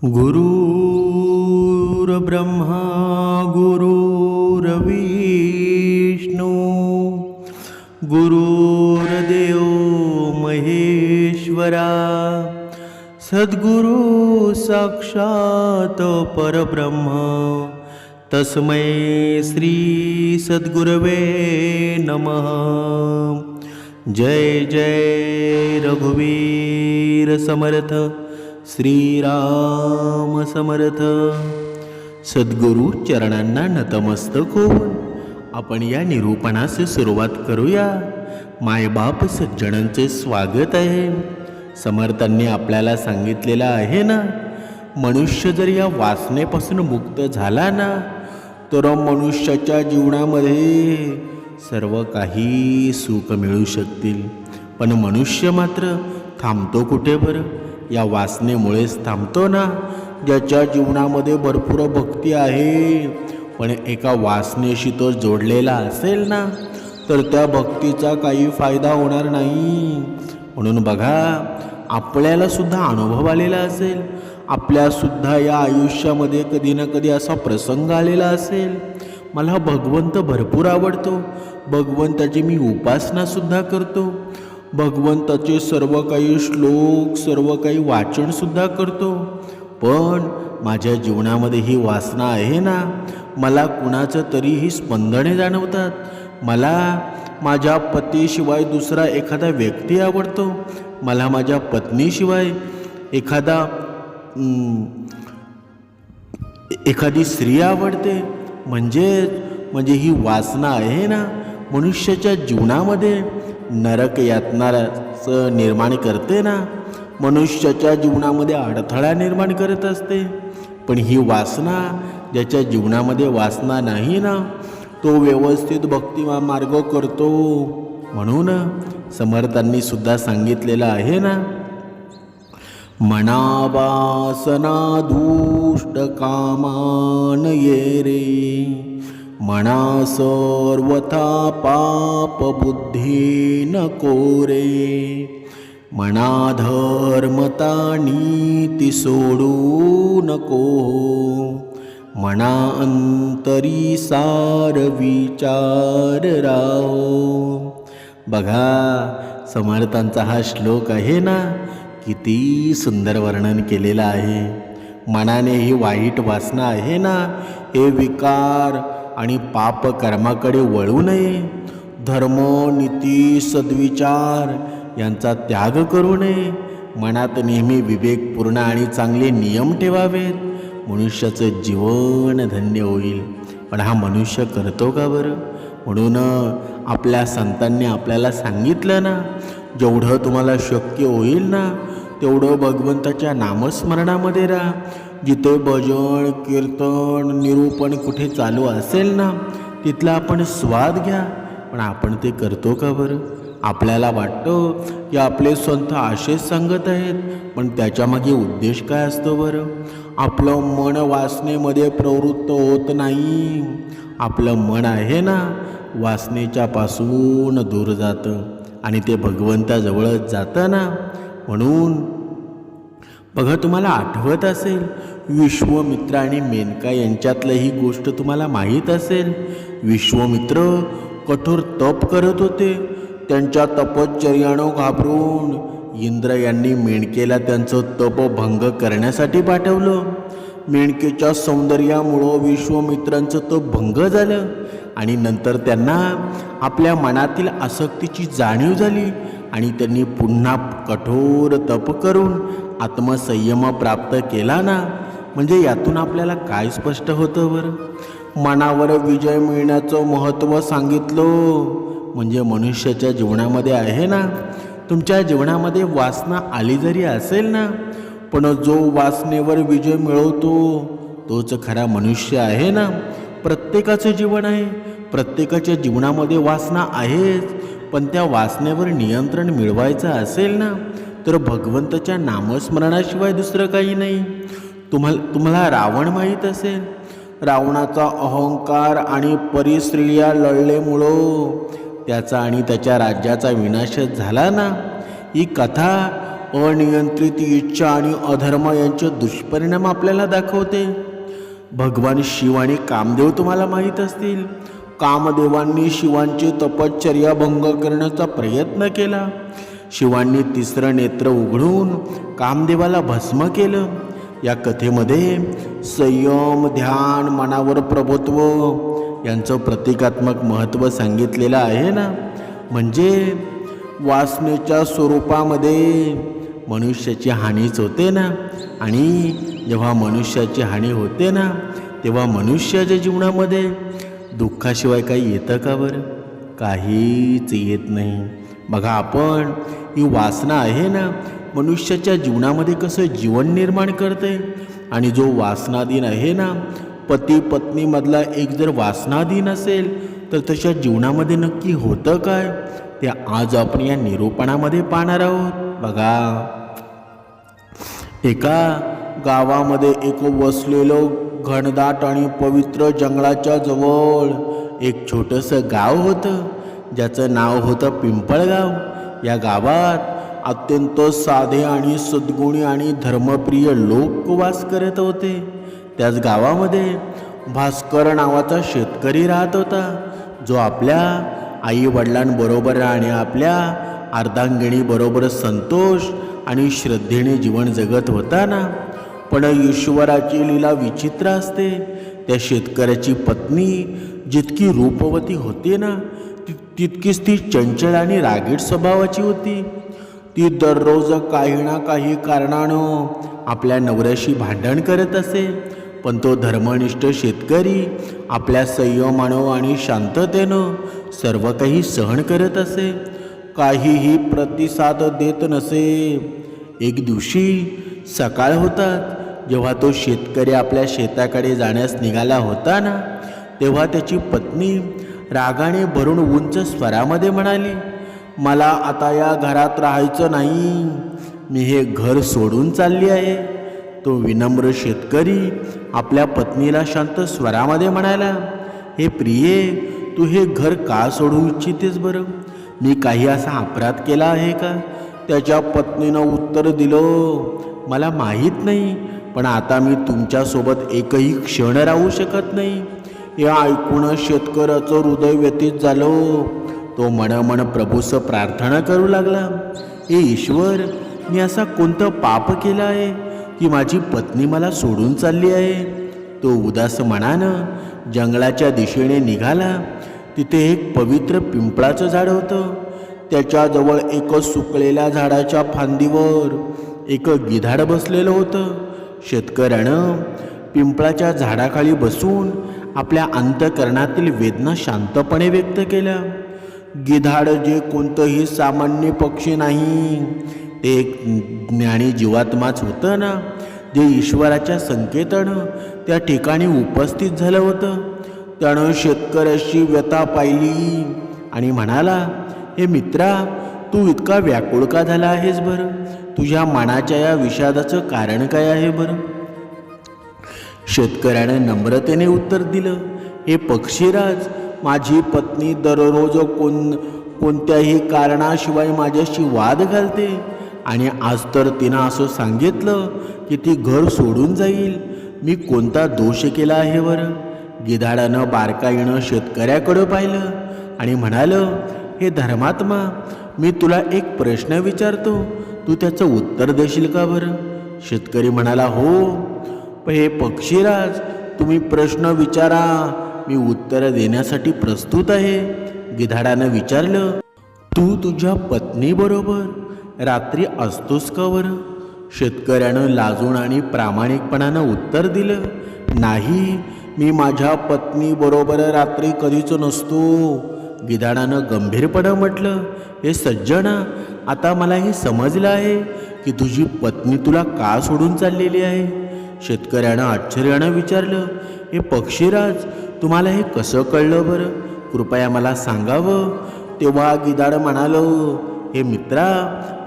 गुरुर्ब्रह्मा गुरुर्विष्णू गुरुर्देव महेश्वरा सद्गुरु साक्षात परब्रह्म तस्मै श्री सद्गुरवे नमः। जय जय रघुवीर समर्थ श्रीराम समर्थ। सद्गुरु चरणांना नतमस्तक होऊन आपण या निरूपणास सुरुवात करूया। मायबाप सज्जनांचे स्वागत आहे। समर्थांनी आपल्याला सांगितलेलं आहे ना, मनुष्य जर या वासनेपासून मुक्त झाला ना, तर मनुष्याच्या जीवनामध्ये सर्व काही सुख मिळू शकतील। पण मनुष्य मात्र थांबतो कुठे बरं? या वासनेमुळेच थांबतो ना। ज्याच्या जीवनामध्ये भरपूर भक्ती आहे, पण एका वासनेशी तो जोडलेला असेल ना, तर त्या भक्तीचा काही फायदा होणार नाही। म्हणून बघा, आपल्याला सुद्धा अनुभव आलेला असेल, आपल्या सुद्धा या आयुष्यामध्ये कधी ना कधी असा प्रसंग आलेला असेल, मला भगवंत भरपूर आवडतो, भगवंताची मी उपासना सुद्धा करतो, भगवंताचे सर्व काही श्लोक सर्व काही वाचन सुद्धा करतो, पण माझ्या जीवनामध्ये ही वासना आहे ना, मला कुणाचं तरीही स्पंदने जाणवतात। मला माझ्या पतीशिवाय दुसरा एखादा व्यक्ती आवडतो, मला माझ्या पत्नीशिवाय एखादी स्त्री आवडते। म्हणजे ही वासना आहे ना, मनुष्याच्या जीवनामध्ये नरक यातनाचं निर्माण करते ना, मनुष्याच्या जीवनामध्ये अडथळा निर्माण करत असते। पण ही वासना, ज्याच्या जीवनामध्ये वासना नाही ना, तो व्यवस्थित भक्ती मार्ग करतो। म्हणून समर्थांनी सुद्धा सांगितलेलं आहे ना, मना वासना दुष्ट कामान ये रे, मना सर्वथा पाप बुद्धी नको रे, मना धर्मता नीती सोडू नको, मना अंतरी सार विचार राहो। बघा, समर्थांचा हा श्लोक आहे ना, किती सुंदर वर्णन केलेलं आहे। मनाने ही वाईट वासना आहे ना, हे विकार आणि पाप कर्माकडे वळू नये, धर्म नीती सद्विचार यांचा त्याग करू नये, मनात नेहमी विवेकपूर्ण आणि चांगले नियम ठेवावेत, मनुष्याचं जीवन धन्य होईल। पण हा मनुष्य करतो का बरं? म्हणून आपल्या संतांनी आपल्याला सांगितलं ना, जेवढं तुम्हाला शक्य होईल ना, तेवढं भगवंताच्या नामस्मरणामध्ये राहा। जिथे भजन कीर्तन निरूपण कुठे चालू असेल ना, तिथला आपण स्वाद घ्या। पण आपण ते करतो का बरं? आपल्याला वाटतं की आपले संत असेच सांगत आहेत, पण त्याच्यामागे उद्देश काय असतो बरं? आपलं मन वासनेमध्ये प्रवृत्त होत नाही। आपलं मन आहे ना, वासनेच्या पासून दूर जातं आणि ते भगवंताजवळच जातं ना। म्हणून बघा, तुम्हाला आठवत असेल, विश्वामित्र आणि मेनका यांच्यातलं ही गोष्ट तुम्हाला माहीत असेल। विश्वामित्र कठोर तप करत होते, त्यांच्या तपश्चर्यानं घाबरून इंद्र यांनी मेणकेला त्यांचं तप भंग करण्यासाठी पाठवलं। मेणकेच्या सौंदर्यामुळं विश्वामित्रांचं तप भंग झालं आणि नंतर त्यांना आपल्या मनातील आसक्तीची जाणीव झाली आणि त्यांनी पुन्हा कठोर तप करून आत्मसंयम प्राप्त केला ना। म्हणजे यातून आपल्याला काय स्पष्ट होतं बरं? मनावर विजय मिळण्याचं महत्त्व सांगितलं। म्हणजे मनुष्याच्या जीवनामध्ये आहे ना, तुमच्या जीवनामध्ये वासना आली जरी असेल ना, पण जो वासनेवर विजय मिळवतो तोच खरा मनुष्य आहे ना। प्रत्येकाचं जीवन आहे, प्रत्येकाच्या जीवनामध्ये वासना आहेच, पण त्या वासनेवर नियंत्रण मिळवायचं असेल ना, तर भगवंताच्या नामस्मरणाशिवाय दुसरं काही नाही। तुम्हाला रावण माहीत असेल, रावणाचा अहंकार आणि परिस्त्रिया लढल्यामुळं त्याचा आणि त्याच्या राज्याचा विनाश झाला ना। ही कथा अनियंत्रित इच्छा आणि अधर्म यांचे दुष्परिणाम आपल्याला दाखवते. भगवान शिव आणि कामदेव तुम्हाला माहीत असतील. कामदेवांनी शिवांची तपश्चर्या भंग करण्याचा प्रयत्न केला. शिवांनी तिसरं नेत्र उघडून कामदेवाला भस्म केलं. या कथेमध्ये संयम, ध्यान, मनावर प्रभुत्व यांचं प्रतिकात्मक महत्त्व सांगितलेलं आहे ना. म्हणजे वासनेच्या स्वरूपामध्ये मनुष्याची हानीच होते ना. आणि जेव्हा मनुष्याची हानी होते ना, तेव्हा मनुष्याच्या जीवनामध्ये दुःखाशिवाय काही येतं का बरं? काहीच येत नाही. बघा, आपण ही वासना आहे ना, मनुष्याच्या जीवनामध्ये कसं जीवन निर्माण करते. आणि जो वासनाधीन आहे ना, पती पत्नीमधला एक जर वासनाधीन असेल तर त्याच्या जीवनामध्ये नक्की होतं काय, ते आज आपण या निरूपणामध्ये पाहणार आहोत. बघा, एका गावामध्ये एक वसलेलं घनदाट आणि पवित्र जंगलाच्या जवळ एक छोटंसं गाव होतं, ज्याचं नाव होतं पिंपळगाव. या गावात अत्यंत साधे आणि सद्गुणी आणि धर्मप्रिय लोक वास करत होते. त्याच गावामध्ये भास्कर नावाचा शेतकरी राहत होता, जो आपल्या आई वडिलांबरोबर आणि आपल्या अर्धांगिणीबरोबर संतोष आणि श्रद्धेने जीवन जगत होता ना. पण ईश्वराची लीला विचित्र असते. त्या शेतकऱ्याची पत्नी जितकी रूपवती होती ना, तितकीच ती चंचल आणि रागीट स्वभावाची होती. ती दररोज काही ना काही कारणानं आपल्या नवऱ्याशी भांडण करत असे. पण तो धर्मनिष्ठ शेतकरी आपल्या संयमानं आणि शांततेनं सर्व काही सहन करत असे. काहीही प्रतिसाद देत नसे. एक दिवशी सकाळ होतात, जेव्हा तो शेतकरी आपल्या शेताकडे जाण्यास निघाला होता ना, तेव्हा त्याची पत्नी रागाने भरून उंच स्वरामध्ये म्हणाली, मला आता या घरात राहायचं नाही, मी हे घर सोडून चालली आहे. तो विनम्र शेतकरी आपल्या पत्नीला शांत स्वरामध्ये म्हणाला, हे प्रिये, तू हे घर का सोडू इच्छितेस बरं? मी काही असा अपराध केला आहे का? त्याच्या पत्नीनं उत्तर दिलं, मला माहीत नाही, पण आता मी तुमच्यासोबत एकही क्षण राहू शकत नाही. हे ऐकून शेतकऱ्याचं हृदय व्यथित झालं. तो मनमन प्रभूस प्रार्थना करू लागला, हे ईश्वर, मी असा कोणतं पाप केलं आहे की माझी पत्नी मला सोडून चालली आहे. तो उदास मनानं जंगलाच्या दिशेने निघाला. तिथे एक पवित्र पिंपळाचं झाड होतं. त्याच्याजवळ एक सुकलेल्या झाडाच्या फांदीवर एक गिधाड बसलेलं होतं. शेतकऱ्यानं पिंपळाच्या झाडाखाली बसून आपल्या अंतःकरणातील वेदना शांतपणे व्यक्त केल्या. गिधाड जे कोणतंही सामान्य पक्षी नाही, ते एक ज्ञानी जीवात्माच होतं ना, जे ईश्वराच्या संकेतानं त्या ठिकाणी उपस्थित झालं होतं. त्यानं शेतकऱ्याची व्यथा पाहिली आणि म्हणाला, हे मित्रा, तू इतका व्याकुळ का झाला आहेस बरं? तुझ्या मनाच्या या विषादाचं कारण काय आहे बरं? शेतकऱ्याने नम्रतेने उत्तर दिलं, हे पक्षीराज, माझी पत्नी दररोज कोणत्याही कारणाशिवाय माझ्याशी वाद घालते आणि आज तर तिनं असं सांगितलं की ती घर सोडून जाईल. मी कोणता दोष केला आहे बरं? गिधाडानं बारकाईनं शेतकऱ्याकडं पाहिलं आणि म्हणालं, हे धर्मात्मा, मी तुला एक प्रश्न विचारतो, तू त्याचं उत्तर देशील का बरं? शेतकरी म्हणाला, हो हे पक्षीराज, तुम्ही प्रश्न विचारा, मी उत्तर देण्यासाठी प्रस्तुत आहे. गिधाडानं विचारलं, तू तुझ्या पत्नीबरोबर रात्री असतोस का बरं? शेतकऱ्यानं लाजून आणि प्रामाणिकपणानं उत्तर दिलं, नाही, मी माझ्या पत्नीबरोबर रात्री कधीच नसतो. गिधाडानं गंभीरपणे म्हटलं, हे सज्जना, आता मला हे समजलं आहे की तुझी पत्नी तुला का सोडून चाललेली आहे. शेतकऱ्यानं आश्चर्यानं विचारलं, हे पक्षीराज, तुम्हाला हे कसं कळलं बरं? कृपया मला सांगावं. तेव्हा गिधाड म्हणालं, हे मित्रा,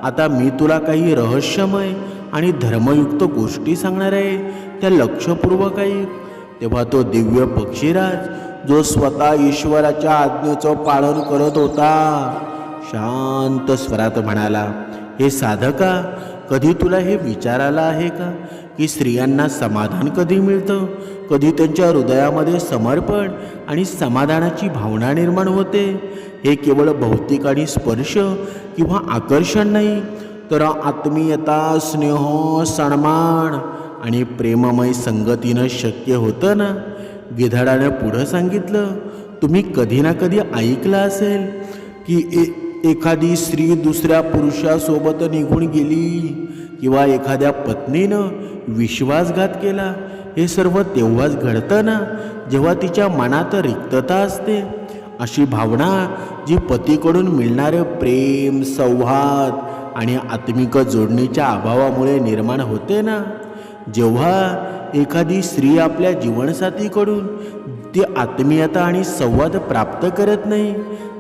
आता मी तुला काही रहस्यमय आणि धर्मयुक्त गोष्टी सांगणार आहे, त्या लक्षपूर्वक ऐक. तेव्हा तो दिव्य पक्षीराज, जो स्वतः ईश्वराच्या आज्ञेचं पालन करत होता, शांत स्वरात म्हणाला, हे साधका, कधी तुला हे विचार आला आहे का की स्त्रियांना समाधान कधी मिळतं, कधी त्यांच्या हृदयामध्ये समर्पण आणि समाधानाची भावना निर्माण होते? हे केवळ भौतिक आणि स्पर्श किंवा आकर्षण नाही, तर आत्मीयता, स्नेह, सन्मान आणि प्रेममय संगतीनं शक्य होतं ना. गिधाडानं पुढं सांगितलं, तुम्ही कधी ना कधी ऐकलं असेल की एखादी स्त्री दुसऱ्या पुरुषासोबत निघून गेली किंवा एखाद्या पत्नीनं विश्वासघात केला. हे सर्व तेव्हाच घडतं ना जेव्हा तिच्या मनात रिक्तता असते. अशी भावना जी पतीकडून मिळणारे प्रेम, संवाद आणि आत्मिक जोडणीच्या अभावामुळे निर्माण होते ना. जेव्हा एखादी स्त्री आपल्या जीवनसाथीकडून ती आत्मीयता आणि संवाद प्राप्त करत नाही,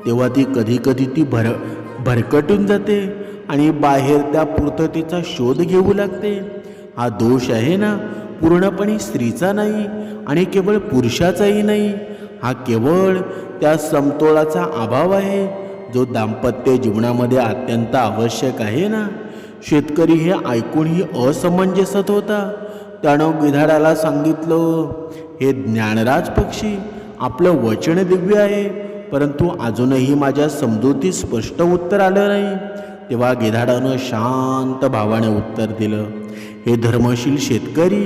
तेव्हा ती कधीकधी ती भरकटून जाते आणि बाहेर त्या पूर्ततेचा शोध घेऊ लागते. हा दोष आहे ना पूर्णपणे स्त्रीचा नाही आणि केवळ पुरुषाचाही नाही. हा केवळ त्या समतोलाचा अभाव आहे जो दाम्पत्य जीवनामध्ये अत्यंत आवश्यक आहे ना. शेतकरी हे ऐकूनही असमंजसत होता. त्यानं गिधाडाला सांगितलं, हे ज्ञानराज पक्षी, आपलं वचन दिव्य आहे, परंतु अजूनही माझ्या समजुतीत स्पष्ट उत्तर आलं नाही. तेव्हा गिधाडानं शांत भावाने उत्तर दिलं, हे धर्मशील शेतकरी,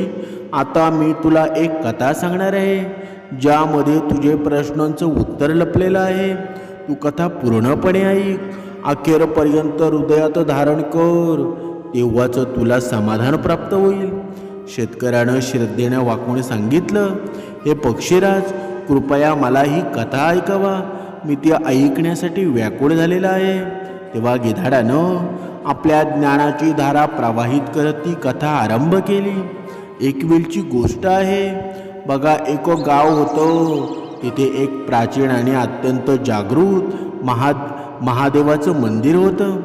आता मी तुला एक कथा सांगणार आहे ज्यामध्ये तुझे प्रश्नांचं उत्तर लपलेलं आहे. तू कथा पूर्णपणे ऐक, अखेरपर्यंत हृदयात धारण कर, तेव्हाच तुला समाधान प्राप्त होईल. शेतकऱ्यानं श्रद्धेनं वाकून सांगितलं, हे पक्षीराज, कृपया मला ही कथा ऐकावा, मी ती ऐकण्यासाठी व्याकुळ झालेला आहे. तेव्हा गिधाडानं आपल्या ज्ञानाची धारा प्रवाहित करत ती कथा आरंभ केली. एक वेळची गोष्ट आहे. बघा, एक गाव होतं. तिथे एक प्राचीन आणि अत्यंत जागृत महादेवाचं मंदिर होतं.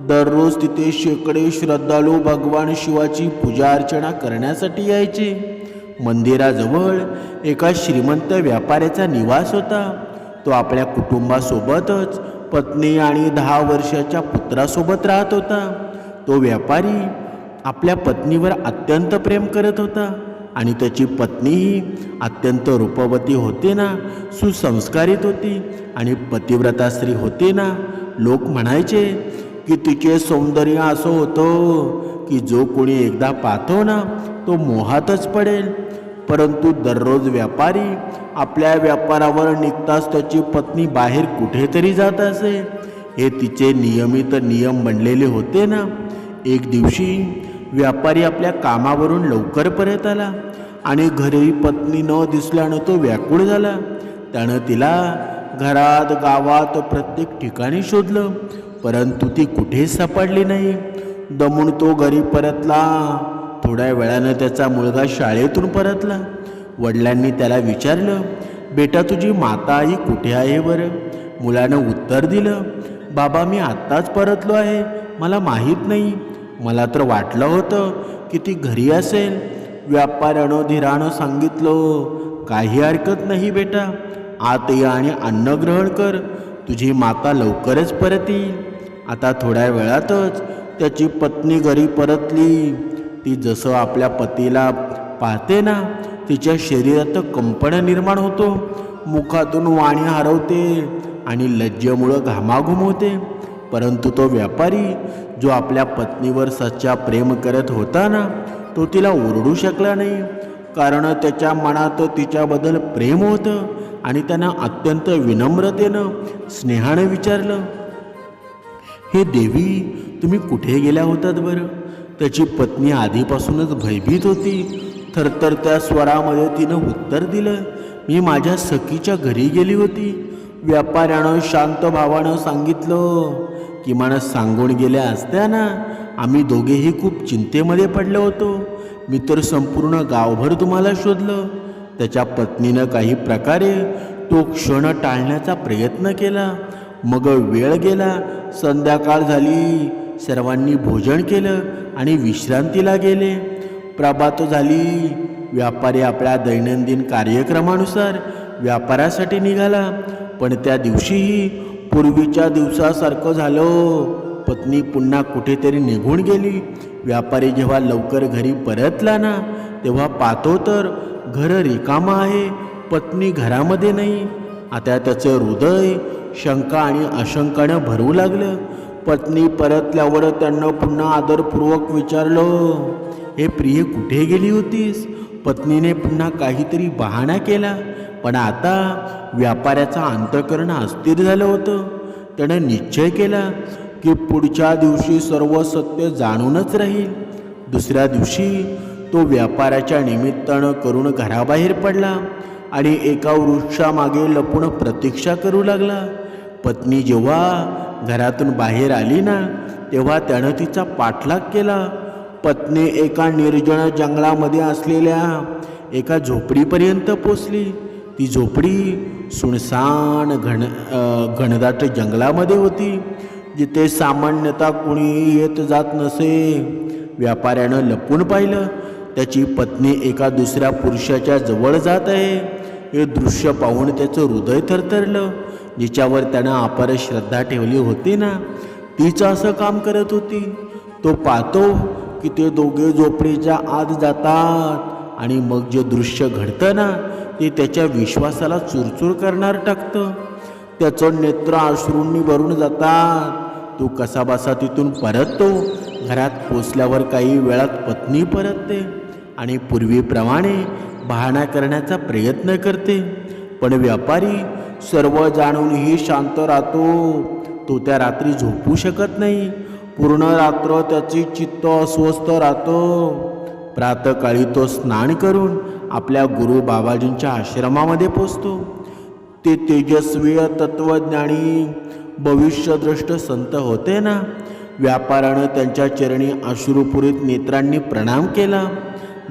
दररोज तिथे शेकडे श्रद्धाळू भगवान शिवाची पूजा अर्चना करण्यासाठी यायचे. मंदिराजवळ एका श्रीमंत व्यापाऱ्याचा निवास होता. तो आपल्या कुटुंबासोबतच पत्नी आणि 10 वर्षाच्या पुत्रासोबत राहत होता. तो व्यापारी आपल्या पत्नीवर अत्यंत प्रेम करत होता आणि त्याची पत्नीही अत्यंत रूपवती होती ना, सुसंस्कारित होती आणि पतिव्रता स्त्री होती ना. लोक म्हणायचे की तिचे सौंदर्य असं होतं की जो कोणी एकदा पाहतो ना तो मोहातच पडेल. परंतु दररोज व्यापारी आपल्या व्यापारावर निघताच त्याची पत्नी बाहेर कुठेतरी जात असे. हे तिचे नियमित नियम बनलेले होते ना. एक दिवशी व्यापारी आपल्या कामावरून लवकर परत आला आणि घरी पत्नी न दिसल्यानं तो व्याकुळ झाला. त्यानं तिला घरात, गावात, प्रत्येक ठिकाणी शोधलं, परंतु ती कुठेच सापडली नाही. दमून तो घरी परतला. थोड्या वेळानं त्याचा मुलगा शाळेतून परतला. वडिलांनी त्याला विचारलं, बेटा, तुझी माता आई कुठे आहे बरं? मुलानं उत्तर दिलं, बाबा, मी आत्ताच परतलो आहे, मला माहीत नाही. मला तर वाटलं होतं की ती घरी असेल. व्यापाऱ्यानं धीरानं सांगितलं, काही हरकत नाही बेटा, आत ये आणि अन्न ग्रहण कर, तुझी माता लवकरच परत येईल. आता थोड्या वेळातच त्याची पत्नी घरी परतली. ती जसं आपल्या पतीला पाहते ना, तिच्या शरीरात कंपन निर्माण होतो, मुखातून वाणी हरवते आणि लज्जेमुळं घामाघूम होते. परंतु तो व्यापारी जो आपल्या पत्नीवर सच्चा प्रेम करत होता ना, तो तिला ओरडू शकला नाही, कारण त्याच्या मनात तिच्याबद्दल प्रेम होतं आणि त्यानं अत्यंत विनम्रतेनं, स्नेहानं विचारलं, हे देवी, तुम्ही कुठे गेल्या होतात बरं? त्याची पत्नी आधीपासूनच भयभीत होती. थरथरत्या स्वरामध्ये तिनं उत्तर दिलं, मी माझ्या सखीच्या घरी गेली होती. व्यापाऱ्यानं शांत भावानं सांगितलं, किमान सांगून गेल्या असत्या ना, आम्ही दोघेही खूप चिंतेमध्ये पडलो होतो. मी तर संपूर्ण गावभर तुम्हाला शोधलं. त्याच्या पत्नीनं काही प्रकारे तो क्षण टाळण्याचा प्रयत्न केला. मग वेळ गेला, संध्याकाळ झाली, सर्वांनी भोजन केलं आणि विश्रांतीला गेले. प्रभात झाली. व्यापारी आपल्या दैनंदिन कार्यक्रमानुसार व्यापारासाठी निघाला. पण त्या दिवशीही पूर्वीच्या दिवसासारखं झालं. पत्नी पुन्हा कुठेतरी निघून गेली. व्यापारी जेव्हा लवकर घरी परतला ना, तेव्हा पाहतो तर घर रिकामं आहे, पत्नी घरामध्ये नाही. आता त्याचं हृदय शंका आणि आशंकानं भरू लागलं. पत्नी परतल्यावर त्यांना पुन्हा आदरपूर्वक विचारलं, हे प्रिय कुठे गेली होतीस? पत्नीने पुन्हा काहीतरी बहाणा केला. पण आता व्यापाऱ्याचा अंतःकरण अस्थिर झालं होतं. त्यानं निश्चय केला की पुढच्या दिवशी सर्व सत्य जाणूनच राहील. दुसऱ्या दिवशी तो व्यापाराच्या निमित्तानं करून घराबाहेर पडला आणि एका वृक्षामागे लपून प्रतीक्षा करू लागला. पत्नी जेव्हा घरातून बाहेर आली ना, तेव्हा त्यानं तिचा पाठलाग केला. पत्नी एका निर्जन जंगलामध्ये असलेल्या एका झोपडीपर्यंत पोचली. ती झोपडी सुनसान घनदाट जंगलामध्ये होती, जिथे सामान्यतः कुणीही येत जात नसे. व्यापाऱ्यानं लपून पाहिलं, त्याची पत्नी एका दुसऱ्या पुरुषाच्या जवळ जात आहे. हे दृश्य पाहून त्याचं हृदय थरथरलं. जिच्यावर त्यानं अपार श्रद्धा ठेवली होती ना, तीच असं काम करत होती. तो पाहतो की ते दोघे झोपडीच्या आत जातात आणि मग जे दृश्य घडतं ना, ते त्याच्या विश्वासाला चुरचूर करणार टाकतं. त्याचं नेत्र अश्रूंनी भरून जातात. तो कसाबसा तिथून परततो. घरात पोचल्यावर काही वेळात पत्नी परतते आणि पूर्वीप्रमाणे बहाणा करण्याचा प्रयत्न करते. पण व्यापारी सर्व जाणूनही शांत राहतो. तो त्या रात्री झोपू शकत नाही. पूर्ण रात्र त्याचे चित्त अस्वस्थ राहतो. प्रातःकाळी तो स्नान करून आपल्या गुरु बाबाजींच्या आश्रमामध्ये पोचतो. ते तेजस्वी तत्वज्ञानी भविष्यदृष्ट संत होते ना. व्यापारानं त्यांच्या चरणी अश्रुपूरित नेत्रांनी प्रणाम केला.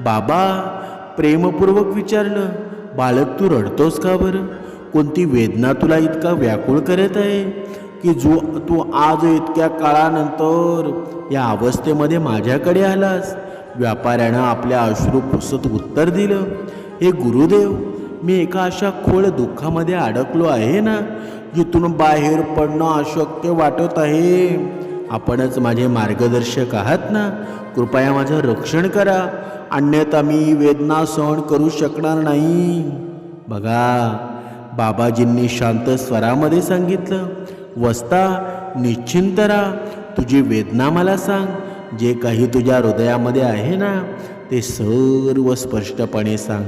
बाबा प्रेमपूर्वक विचारलं, बालक तू रडतोस का बरं? कोणती वेदना तुला इतका व्याकुळ करत आहे की तू आज इतक्या काळानंतर या अवस्थेमध्ये माझ्याकडे आलास? व्यापाऱ्यानं आपल्या अश्रू पुसत उत्तर दिलं, हे गुरुदेव, मी एका अशा खोल दुःखामध्ये अडकलो आहे ना, जिथून बाहेर पडणं अशक्य वाटत आहे. आपणच माझे मार्गदर्शक आहात ना, कृपया माझं रक्षण करा, अन्यथा मी वेदना सहन करू शकणार नाही. बघा, बाबाजींनी शांत स्वरामध्ये सांगितलं, वस्ता निश्चिंत राहा, तुझी वेदना मला सांग. जे काही तुझ्या हृदयामध्ये आहे ना, ते सर्व स्पष्टपणे सांग.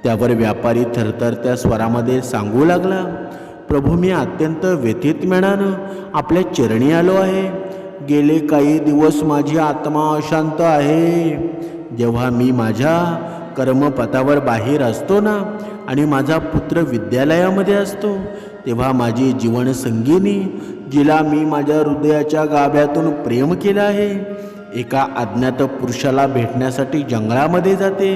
त्यावर व्यापारी थरथरत्या स्वरामध्ये सांगू लागला, प्रभू, मी अत्यंत व्यथित मनानं आपल्या चरणी आलो आहे. गेले काही दिवस माझी आत्मा अशांत आहे. जेव्हा मी माझ्या कर्मपथावर बाहेर असतो ना आणि माझा पुत्र विद्यालयामध्ये असतो, तेव्हा माझी जीवनसंगिनी, जिला मी माझ्या हृदयाच्या गाभ्यातून प्रेम केलं आहे, एका अज्ञात पुरुषाला भेटण्यासाठी जंगलामध्ये जाते.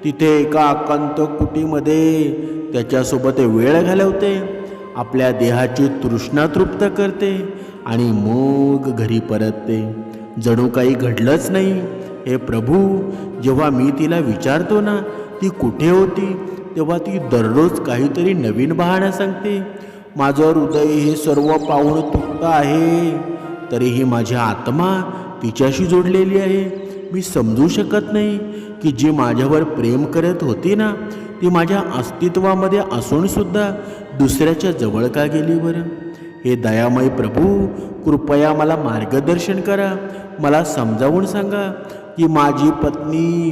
तिथे एका एकांत कुटीमध्ये त्याच्यासोबत वेळ घालवते, आपल्या देहाची तृष्णा तृप्त करते आणि मग घरी परतते. जणू काही घडलंच नाही. हे प्रभू, जेव्हा मी तिला विचारतो ना ती कुठे होती, तेव्हा ती दररोज काहीतरी नवीन बहाणा सांगते. माझं हृदय हे सर्व पाहून तुटतं आहे, तरीही माझी आत्मा तिच्याशी जोडलेली आहे. मी समजू शकत नाही की जी माझ्यावर प्रेम करत होती ना, ती माझ्या अस्तित्वामध्ये असूनसुद्धा दुसऱ्याच्या जवळ का गेली बरं? हे दयामय प्रभू, कृपया मला मार्गदर्शन करा. मला समजावून सांगा की माझी पत्नी,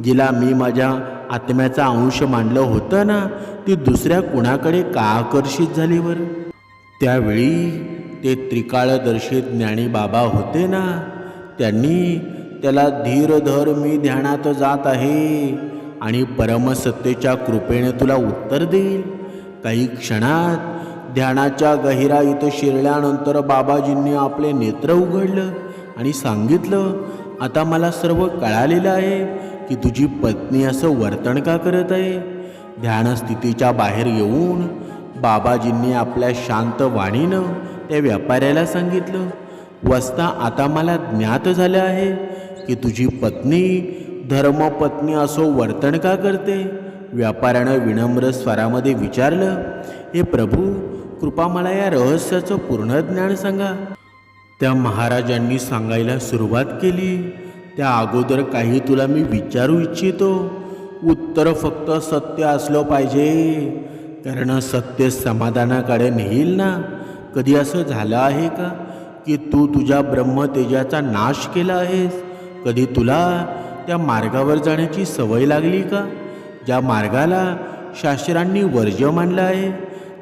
जिला मी माझ्या आत्म्याचा अंश मानलं होतं ना, ती दुसऱ्या कुणाकडे का आकर्षित झाली बरं? त्यावेळी ते त्रिकाळदर्शी ज्ञानी बाबा होते ना, त्यांनी त्याला धीर धर, मी ध्यानात जात आहे आणि परमसत्तेच्या कृपेने तुला उत्तर देईल. काही क्षणात ध्यानाच्या गहिराईत शिरल्यानंतर बाबाजींनी आपले नेत्र उघडलं आणि सांगितलं, आता मला सर्व कळालेलं आहे की तुझी पत्नी असं वर्तन का करत आहे. ध्यानस्थितीच्या बाहेर येऊन बाबाजींनी आपल्या शांत वाणीनं त्या व्यापाऱ्याला सांगितलं, वस्ता, आता मला ज्ञात झालं आहे की तुझी पत्नी धर्मपत्नी असं वर्तन का करते. व्यापाऱ्यानं विनम्र स्वरामध्ये विचारलं, हे प्रभू, कृपा मला या रहस्याचं पूर्ण ज्ञान सांगा. त्या महाराजांनी सांगायला सुरुवात केली. त्या अगोदर काही तुला मी विचारू इच्छितो. उत्तर फक्त सत्य असलं पाहिजे, कारण सत्य समाधानाकडे नेईल ना. कधी असं झालं आहे का की तू तुझ्या ब्रह्मतेजाचा नाश केला आहेस? कधी तुला त्या मार्गावर जाण्याची सवय लागली का, ज्या मार्गाला शास्त्रांनी वर्ज्य मानलं आहे?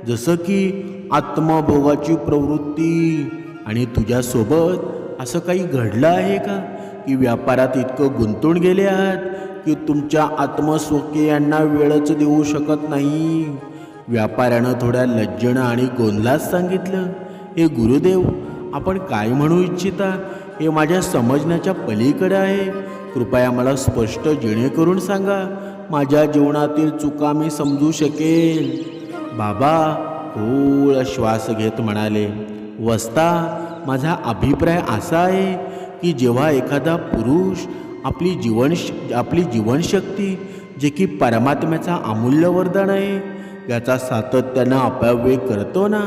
जसं की आत्मभोगाची प्रवृत्ती. आणि तुझ्यासोबत असं काही घडलं आहे का की व्यापारात इतकं गुंतून गेले आहात की तुमच्या आत्मस्वकीयांना वेळच देऊ शकत नाही? व्यापाऱ्यानं थोड्या लज्जणं आणि गोंधळात सांगितलं, हे गुरुदेव, आपण काय म्हणू इच्छिता हे माझ्या समजण्याच्या पलीकडे आहे. कृपया मला स्पष्ट जेणेकरून सांगा, माझ्या जीवनातील चुका मी समजू शकेल. बाबा खोल श्वास घेत म्हणाले, वस्ता, माझा अभिप्राय असा आहे की जेव्हा एखादा पुरुष आपली जीवनशक्ती, जे की परमात्म्याचा अमूल्य वरदान आहे, याचा सातत्यानं अपव्यय करतो ना,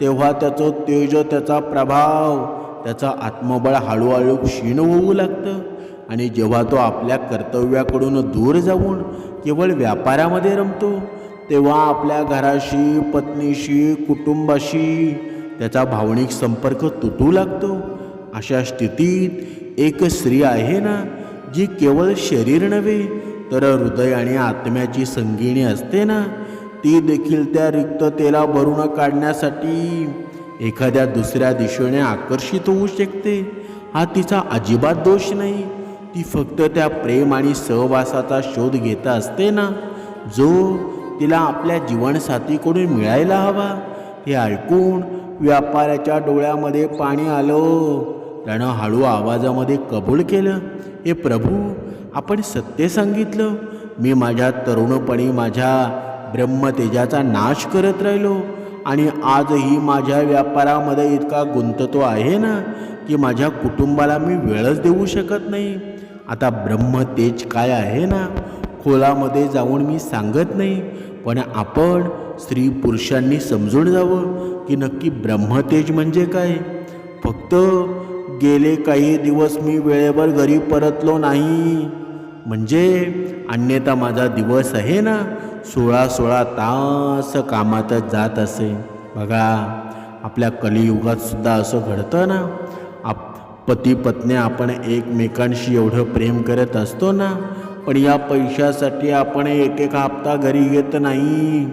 तेव्हा त्याचं तेज, त्याचा प्रभाव, त्याचं आत्मबळ हळूहळू क्षीण होऊ लागतं. आणि जेव्हा तो आपल्या कर्तव्याकडून दूर जाऊन केवळ व्यापारामध्ये रमतो, तेव्हा आपल्या घराशी, पत्नीशी, कुटुंबाशी त्याचा भावनिक संपर्क तुटू लागतो. अशा स्थितीत एक स्त्री आहे ना, जी केवळ शरीर नव्हे तर हृदय आणि आत्म्याची संगिणी असते ना, ती देखील त्या रिक्ततेला भरून काढण्यासाठी एखाद्या दुसऱ्या दिशेने आकर्षित होऊ शकते. हा तिचा अजिबात दोष नाही. ती फक्त त्या प्रेम आणि सहवासाचा शोध घेत असते ना, जो तिला आपल्या जीवनसाथीकडून मिळायला हवा. हे ऐकून व्यापाऱ्याच्या डोळ्यामध्ये पाणी आलं. त्यानं हळू आवाजामध्ये कबूल केलं, हे प्रभू, आपण सत्य सांगितलं. मी माझ्या तरुणपणी माझ्या ब्रह्मतेजाचा नाश करत राहिलो आणि आजही माझ्या व्यापारामध्ये इतका गुंततो आहे ना की माझ्या कुटुंबाला मी वेळच देऊ शकत नाही. आता ब्रह्मतेज काय आहे ना, खोलामध्ये जाऊन मी सांगत नाही, पण आपण स्त्री पुरुषांनी समजून जावं की नक्की ब्रह्मतेज म्हणजे काय. फक्त गेले काही दिवस मी वेळेवर घरी परतलो नाही, म्हणजे अन्यथा माझा दिवस आहे ना 16 तास कामातच जात असे. बघा, आपल्या कलियुगात सुद्धा असं घडतं ना. पती पत्नी आपण एकमेकांशी एवढं प्रेम करत असतो ना, पण या पैशासाठी आपण एक हप्ता घरी येत नाही.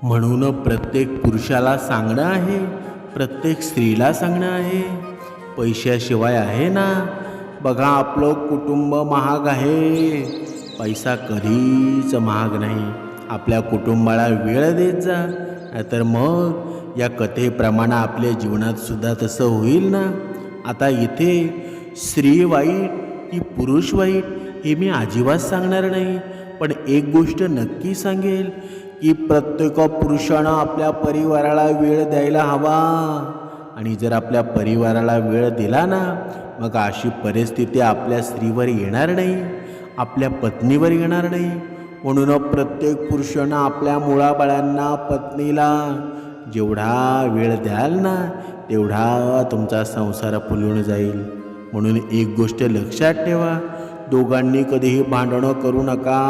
म्हणून प्रत्येक पुरुषाला सांगणं आहे, प्रत्येक स्त्रीला सांगणं आहे, पैशाशिवाय आहे ना. बघा, आपलं कुटुंब महाग आहे, पैसा कधीच महाग नाही. आपल्या कुटुंबाला वेळ देत जा, नाहीतर मग या कथेप्रमाणे आपल्या जीवनात सुद्धा तसं होईल ना. आता इथे स्त्री वाईट की पुरुष वाईट हे मी अजिबात सांगणार नाही, पण एक गोष्ट नक्की सांगेल की प्रत्येक पुरुषानं आपल्या परिवाराला वेळ द्यायला हवा. आणि जर आपल्या परिवाराला वेळ दिला ना, मग अशी परिस्थिती आपल्या स्त्रीवर येणार नाही, आपल्या पत्नीवर येणार नाही. म्हणून प्रत्येक पुरुषानं आपल्या मुलाबाळांना, पत्नीला जेवढा वेळ द्याल ना, तेवढा तुमचा संसार फुलून जाईल. म्हणून एक गोष्ट लक्षात ठेवा, दोघांनी कधीही भांडणं करू नका.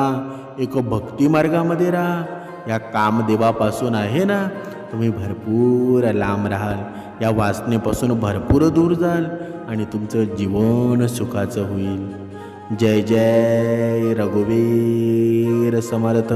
एक भक्ती मार्गामध्ये राहा. या कामदेवापासून आहे ना तुम्ही भरपूर लांब राहाल, या वासनेपासून भरपूर दूर जाल आणि तुमचं जीवन सुखाचं होईल. जय जय रघुवीर समर्थ.